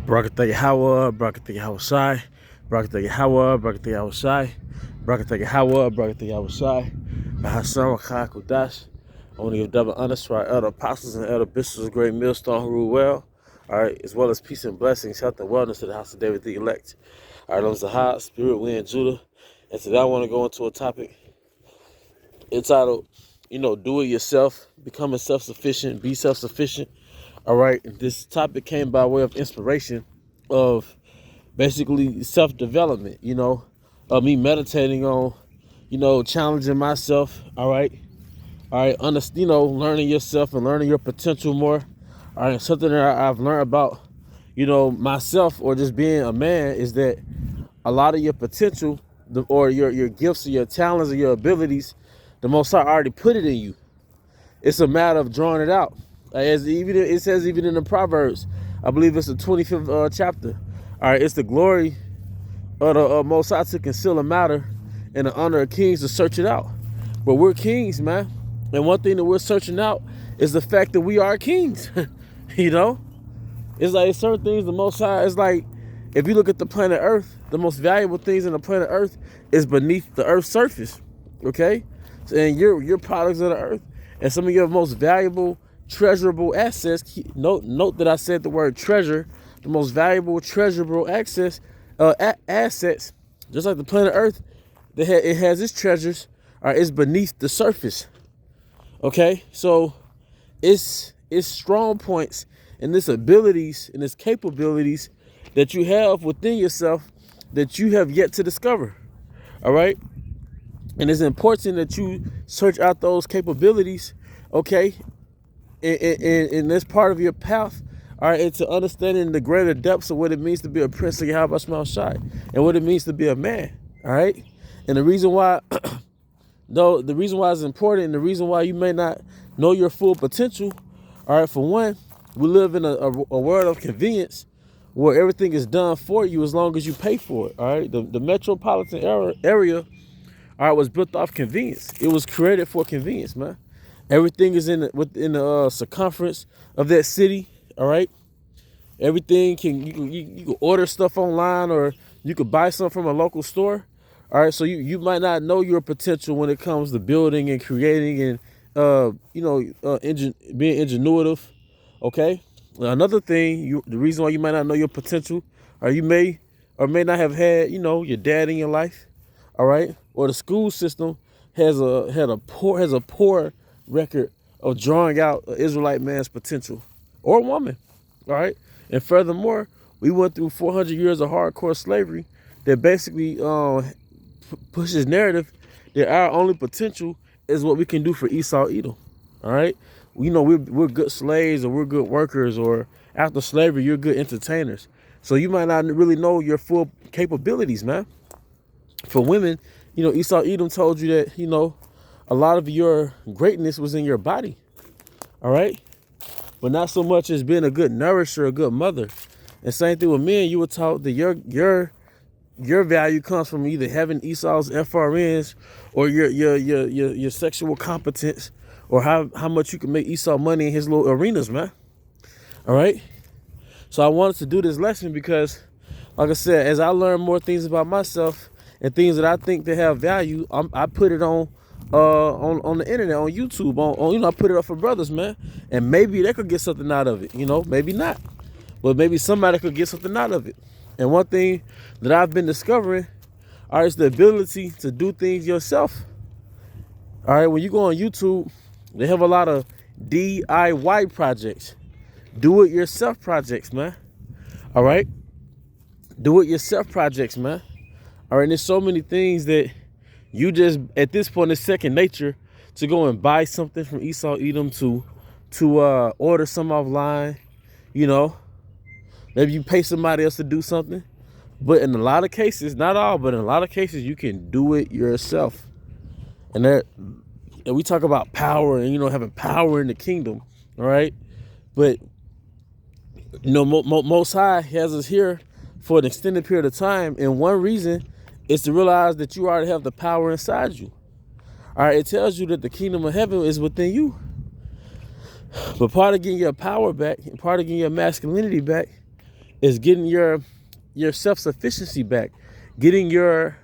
Barakatah Yahweh, Barakatah Yahweh Shai, Barakatah Yahweh, Barakatah Yahweh Shai, Barakatah Yahweh, Barakatah Yahweh Shai, Bahasam Rakha Kudash. I want to give double honors to our elder apostles and elder bishops of Great Millstone who rule well. All right, as well as peace and blessings, health and wellness to the house of David the elect. All right, I'm Zahad, Spirit, Wind, Judah. And today I want to go into a topic entitled, do it yourself, becoming self-sufficient, be self-sufficient. All right, this topic came by way of inspiration of basically self-development, me meditating on, challenging myself, all right, learning yourself and learning your potential more. All right, something that I've learned about, myself or just being a man is that a lot of your potential or your gifts or your talents or your abilities, the Most High already put it in you. It's a matter of drawing it out. It says even in the Proverbs, I believe it's the 25th chapter. All right, it's the glory of the Most High to conceal a matter and the honor of kings to search it out. But we're kings, man. And one thing that we're searching out is the fact that we are kings. It's like certain things the Most High, it's like if you look at the planet Earth, the most valuable things in the planet Earth is beneath the Earth's surface. Okay? And you're products of the Earth. And some of your most valuable, treasurable assets, note that I said the word treasure, the most valuable, treasurable assets, just like the planet Earth, it has its treasures, it's beneath the surface. Okay? So it's strong points and its abilities and its capabilities that you have within yourself that you have yet to discover. All right? And it's important that you search out those capabilities, okay, in this part of your path, all right, into understanding the greater depths of what it means to be a prince of Yahweh Shema Shai and what it means to be a man, all right? And the reason why, the reason why it's important and the reason why you may not know your full potential, all right, for one, we live in a world of convenience where everything is done for you as long as you pay for it, all right? The metropolitan area, all right, was built off convenience. It was created for convenience, man. Everything is within the circumference of that city, all right? Everything you can order stuff online or you could buy something from a local store, all right? So you might not know your potential when it comes to building and creating and, being ingenuitive, okay? Another thing, the reason why you might not know your potential, or you may or may not have had, your dad in your life, all right, or the school system has a poor record of drawing out an Israelite man's potential or woman, all right. And furthermore, we went through 400 years of hardcore slavery that basically pushes narrative that our only potential is what we can do for Esau Edom, all right. We're good slaves or we're good workers, or after slavery you're good entertainers. So you might not really know your full capabilities, man. For women, Esau Edom told you that, a lot of your greatness was in your body, all right? But not so much as being a good nourisher, a good mother. And same thing with men, you were taught that your value comes from either having Esau's FRNs or your sexual competence, or how much you can make Esau money in his little arenas, man, all right? So I wanted to do this lesson because, like I said, as I learn more things about myself and things that I think that have value, I put it on the internet, on YouTube, on I put it up for brothers, man, and maybe they could get something out of it, maybe not, but maybe somebody could get something out of it. And one thing that I've been discovering, all right, is the ability to do things yourself. All right, when you go on YouTube, they have a lot of DIY projects, do it yourself projects, man. All right, do it yourself projects, man. All right, and there's so many things that you just, at this point, it's second nature to go and buy something from Esau Edom, to order some offline, maybe you pay somebody else to do something. But in a lot of cases, not all, but in a lot of cases, you can do it yourself. And we talk about power and, having power in the kingdom, all right? But, Most High has us here for an extended period of time, and one reason is to realize that you already have the power inside you. All right, it tells you that the kingdom of heaven is within you. But part of getting your power back and part of getting your masculinity back is getting your self-sufficiency back, getting your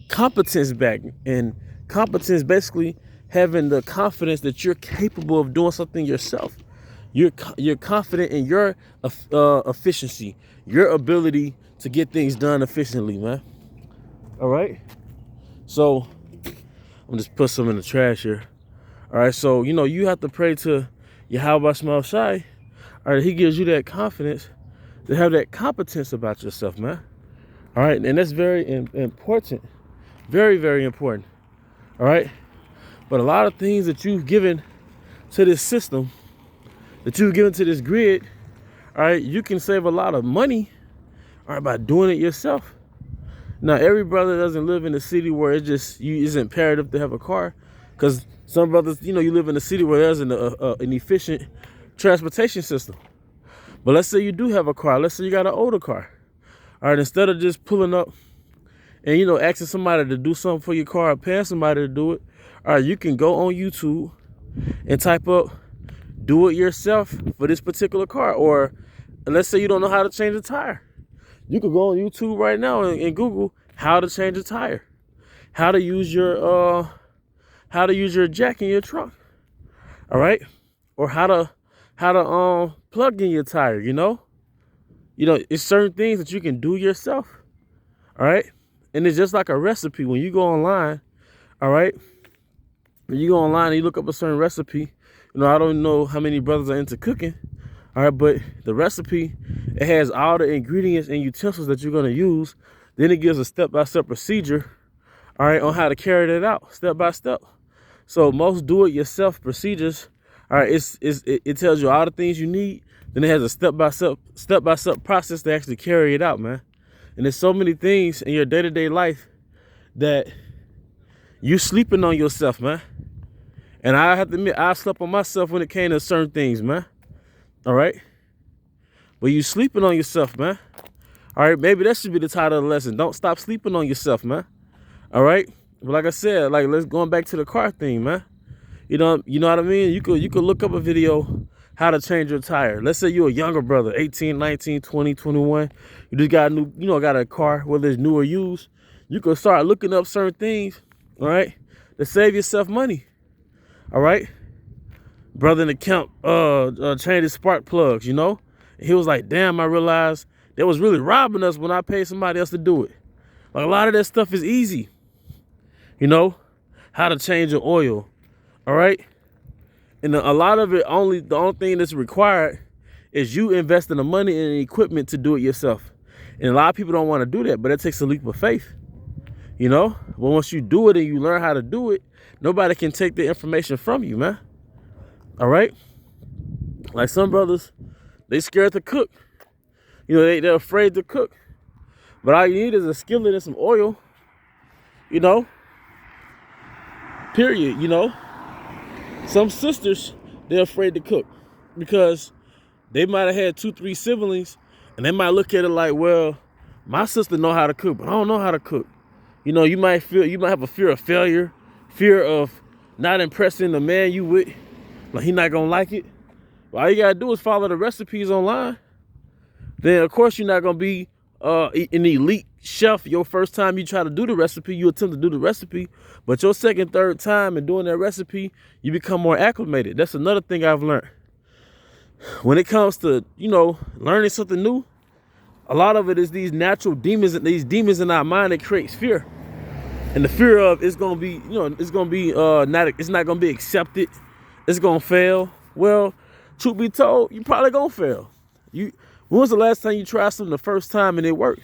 competence back. And competence basically having the confidence that you're capable of doing something yourself. You're confident in your efficiency, your ability to get things done efficiently, man. All right. So I'm just put some in the trash here. All right. So you have to pray to Yahweh Shema Shai. All right. He gives you that confidence to have that competence about yourself, man. All right. And that's very important. Very, very important. All right. But a lot of things that you've given to this system, that you've given to this grid, all right, you can save a lot of money, all right, by doing it yourself. Now, every brother doesn't live in a city where it's imperative to have a car, because some brothers, you live in a city where there's an efficient transportation system. But let's say you do have a car. Let's say you got an older car. All right, instead of just pulling up and, asking somebody to do something for your car or paying somebody to do it, all right, you can go on YouTube and type up do it yourself for this particular car. Or let's say you don't know how to change a tire. You could go on YouTube right now and Google how to change a tire, how to use your jack in your trunk. All right. Or how to plug in your tire, it's certain things that you can do yourself. All right. And it's just like a recipe. When you go online, all right, when you go online and you look up a certain recipe, I don't know how many brothers are into cooking. All right, but the recipe, it has all the ingredients and utensils that you're going to use. Then it gives a step-by-step procedure, all right, on how to carry that out step by step. So most do-it-yourself procedures, all right, it tells you all the things you need. Then it has a step-by-step process to actually carry it out, man. And there's so many things in your day-to-day life that you sleeping on yourself, man. And I have to admit, I slept on myself when it came to certain things, man. All right. But you sleeping on yourself, man. All right. Maybe that should be the title of the lesson. Don't stop sleeping on yourself, man. All right. But like I said, let's going back to the car thing, man. You know what I mean? You could look up a video how to change your tire. Let's say you're a younger brother, 18, 19, 20, 21. You just got got a car, whether it's new or used. You could start looking up certain things, all right, to save yourself money. All right. Brother in the camp changed his spark plugs, He was like, damn, I realized they was really robbing us when I paid somebody else to do it. Like, a lot of that stuff is easy. How to change your oil. All right. And a lot of it, the only thing that's required is you investing the money and the equipment to do it yourself. And a lot of people don't want to do that, but it takes a leap of faith. But once you do it and you learn how to do it, nobody can take the information from you, man. All right. Like some brothers, they scared to cook. They're afraid to cook. But all you need is a skillet and some oil, period. Some sisters, they're afraid to cook because they might have had 2-3 siblings and they might look at it like, well, my sister know how to cook, but I don't know how to cook. You might have a fear of failure, fear of not impressing the man you with, like he not gonna like it. Well, all you gotta do is follow the recipes online. Then of course you're not gonna be an elite chef your first time you try to do the recipe, you attempt to do the recipe, but your second, third time in doing that recipe, you become more acclimated. That's another thing I've learned. When it comes to, learning something new, a lot of it is these natural demons, these demons in our mind that creates fear. And the fear of it's gonna be, it's not gonna be accepted. It's gonna fail. Well, truth be told, you probably gonna fail. When was the last time you tried something the first time and it worked?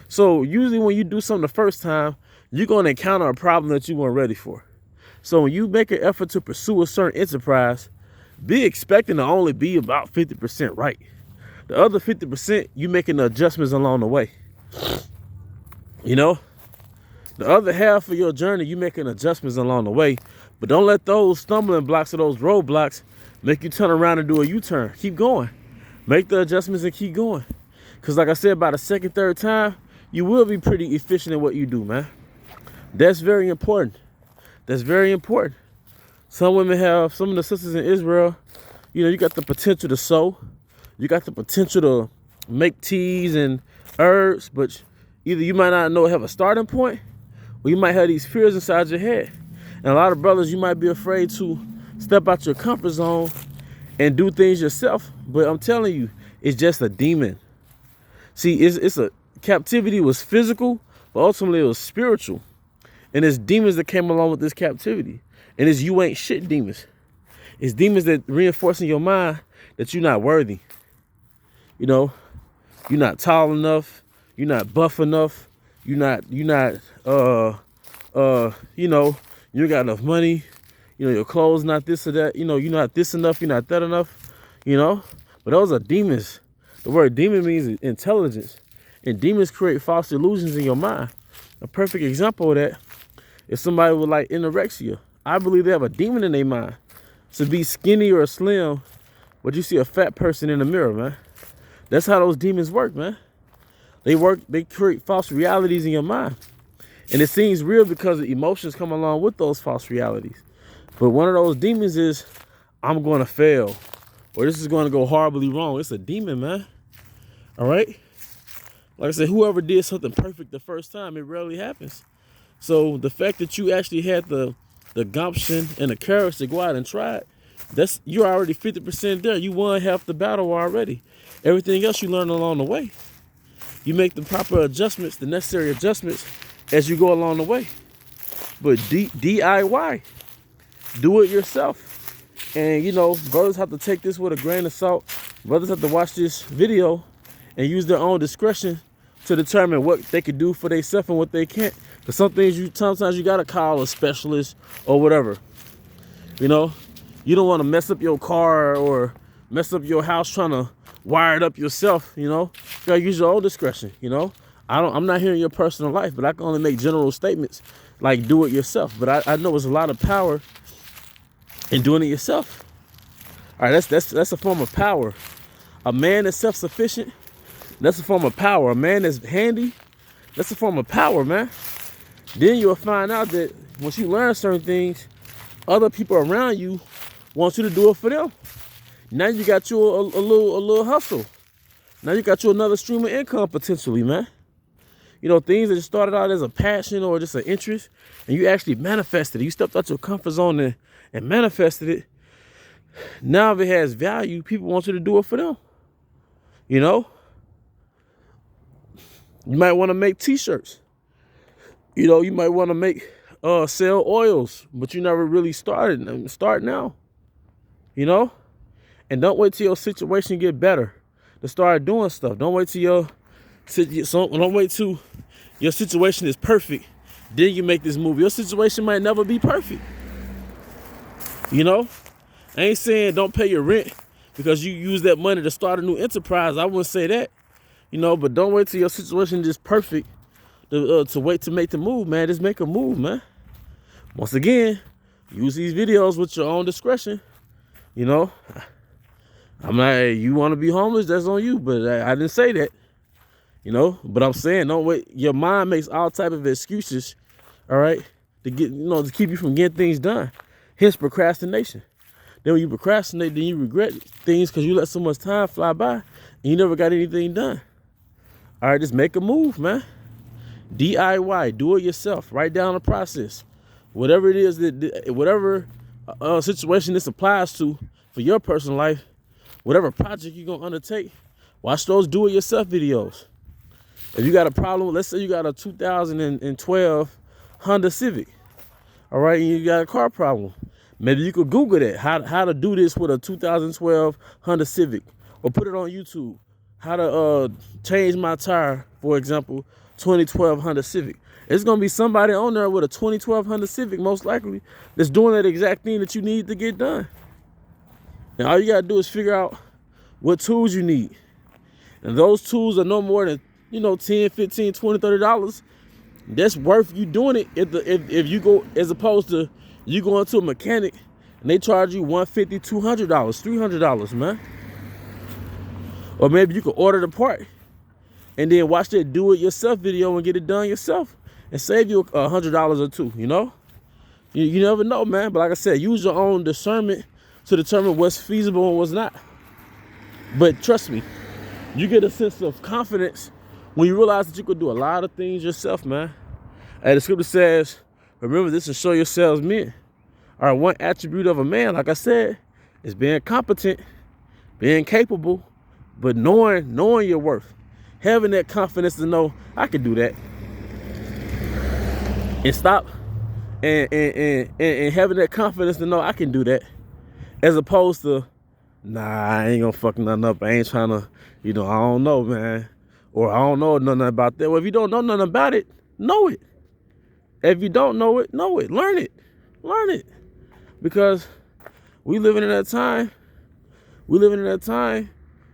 So usually when you do something the first time, you're gonna encounter a problem that you weren't ready for. So when you make an effort to pursue a certain enterprise, be expecting to only be about 50% right. The other 50%, you making the adjustments along the way. The other half of your journey, you making adjustments along the way. But don't let those stumbling blocks or those roadblocks make you turn around and do a U-turn. Keep going. Make the adjustments and keep going. Because like I said, by the second, third time, you will be pretty efficient in what you do, man. That's very important. That's very important. Some of the sisters in Israel, you got the potential to sew. You got the potential make teas and herbs, but either you might not know have a starting point, or you might have these fears inside your head. And a lot of brothers, you might be afraid to step out your comfort zone and do things yourself. But I'm telling you, it's just a demon. See, it's a captivity was physical, but ultimately it was spiritual. And it's demons that came along with this captivity. And it's you ain't shit demons. It's demons that reinforce in your mind that you're not worthy. You know, you're not tall enough, you're not buff enough, you're not you know, you got enough money, you know, your clothes not this or that, you know, you're not this enough, you're not that enough, you know. But those are demons. The word demon means intelligence. And demons create false illusions in your mind. A perfect example of that is somebody with like anorexia. I believe they have a demon in their mind. To be skinny or slim, but you see a fat person in the mirror, man. That's how those demons work, man. They create false realities in your mind. And it seems real because the emotions come along with those false realities. But one of those demons is, I'm going to fail, or this is going to go horribly wrong. It's a demon, man. All right? Like I said, whoever did something perfect the first time, it rarely happens. So the fact that you actually had the gumption and the courage to go out and try it, you're already 50% there. You won half the battle already. Everything else you learn along the way. You make the proper adjustments, the necessary adjustments as you go along the way. But DIY, do it yourself. And you know, brothers have to take this with a grain of salt. Brothers have to watch this video and use their own discretion to determine what they can do for themselves and what they can't. Because some things sometimes you gotta call a specialist or whatever. You know, you don't want to mess up your car or mess up your house trying to wire it up yourself. You know, you gotta use your own discretion. You know, I'm not hearing your personal life, but I can only make general statements like do it yourself. But I know there's a lot of power in doing it yourself. All right, that's a form of power. A man that's self-sufficient, that's a form of power. A man that's handy, that's a form of power, man. Then you'll find out that once you learn certain things, other people around you want you to do it for them. Now you got you a little hustle. Now you got you another stream of income potentially, man. You know, things that started out as a passion or just an interest, and you actually manifested it. You stepped out your comfort zone and manifested it. Now if it has value, people want you to do it for them. You know? You might want to make t-shirts. You know, you might want to make sell oils, but you never really started. Start now. You know? And don't wait till your situation get better to start doing stuff. Don't wait till your situation is perfect. Then you make this move. Your situation might never be perfect. You know? I ain't saying don't pay your rent because you use that money to start a new enterprise. I wouldn't say that. You know, but don't wait till your situation is perfect to wait to make the move, man. Just make a move, man. Once again, use these videos with your own discretion. You know, I'm not, you want to be homeless, that's on you, but I didn't say that. You know, but I'm saying don't wait. Your mind makes all type of excuses, all right, to get, you know, to keep you from getting things done. Hence procrastination. Then when you procrastinate, then you regret things because you let so much time fly by and you never got anything done. All right, just make a move, man. DIY, do it yourself. Write down the process. Whatever it is whatever situation this applies to for your personal life, whatever project you're gonna undertake, watch those do-it-yourself videos. If you got a problem, let's say you got a 2012 Honda Civic, all right, and you got a car problem. Maybe you could Google that, how to do this with a 2012 Honda Civic, or put it on YouTube. How to change my tire, for example, 2012 Honda Civic. It's going to be somebody on there with a 2012 Honda Civic, most likely, that's doing that exact thing that you need to get done. And all you got to do is figure out what tools you need. And those tools are no more than, you know, $10, $15, $20, $30. That's worth you doing it if you go, as opposed to you going to a mechanic and they charge you $150, $200, $300, man. Or maybe you could order the part and then watch that do-it-yourself video and get it done yourself and save you $100 or two, you know? You never know, man. But like I said, use your own discernment to determine what's feasible and what's not. But trust me, You get a sense of confidence when you realize that you could do a lot of things yourself, man. And the scripture says, remember this and show yourselves men. All right, one attribute of a man, like I said, is being competent, being capable, but knowing your worth. Having that confidence to know I can do that. And stop and having that confidence to know I can do that. As opposed to, nah, I ain't gonna fuck nothing up. I ain't trying to, I don't know, man. Or I don't know nothing about that. Well, if you don't know nothing about it, know it. If you don't know it, know it. Learn it. Learn it. Because we living in that time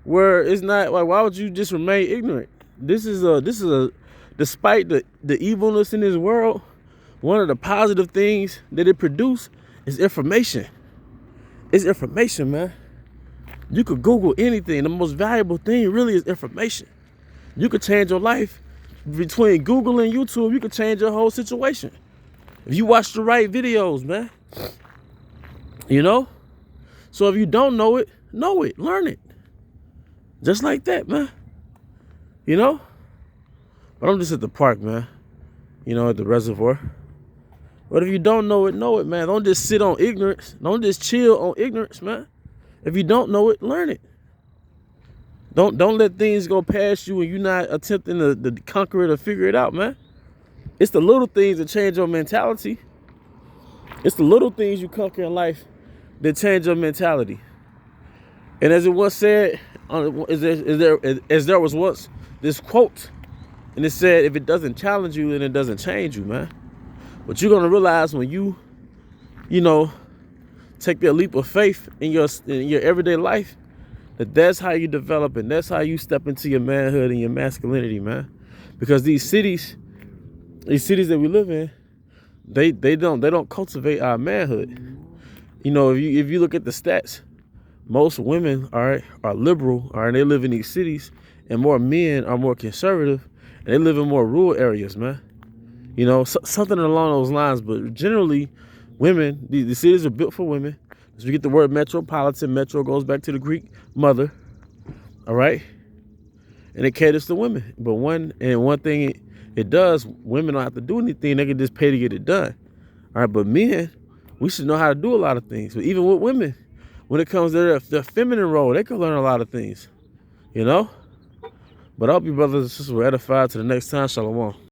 where it's not like, why would you just remain ignorant? This is a despite the evilness in this world, one of the positive things that it produces is information. It's information, man. You could Google anything. The most valuable thing really is information. You could change your life between Google and YouTube. You could change your whole situation if you watch the right videos, man. So if you don't know it, learn it. Just like that, man. But I'm just at the park, man. At the reservoir. But if you don't know it, man. Don't just sit on ignorance. Don't just chill on ignorance, man. If you don't know it, learn it. Don't let things go past you and you're not attempting to conquer it or figure it out, man. It's the little things that change your mentality. It's the little things you conquer in life that change your mentality. And as it was said, as there was once this quote, and it said, if it doesn't challenge you, then it doesn't change you, man. But you're gonna realize when you take that leap of faith in your everyday life, that's how you develop and that's how you step into your manhood and your masculinity, man. Because these cities that we live in, they don't cultivate our manhood. If you look at the stats, most women are liberal, and they live in these cities, and more men are more conservative, and they live in more rural areas, man. Something along those lines. But generally, women, the cities are built for women. So you get the word metropolitan. Metro goes back to the Greek mother, all right? And it caters to women. But one thing it does, women don't have to do anything. They can just pay to get it done, all right? But men, we should know how to do a lot of things. But even with women, when it comes to their feminine role, they can learn a lot of things, But I hope you brothers and sisters were edified. To the next time, shalom.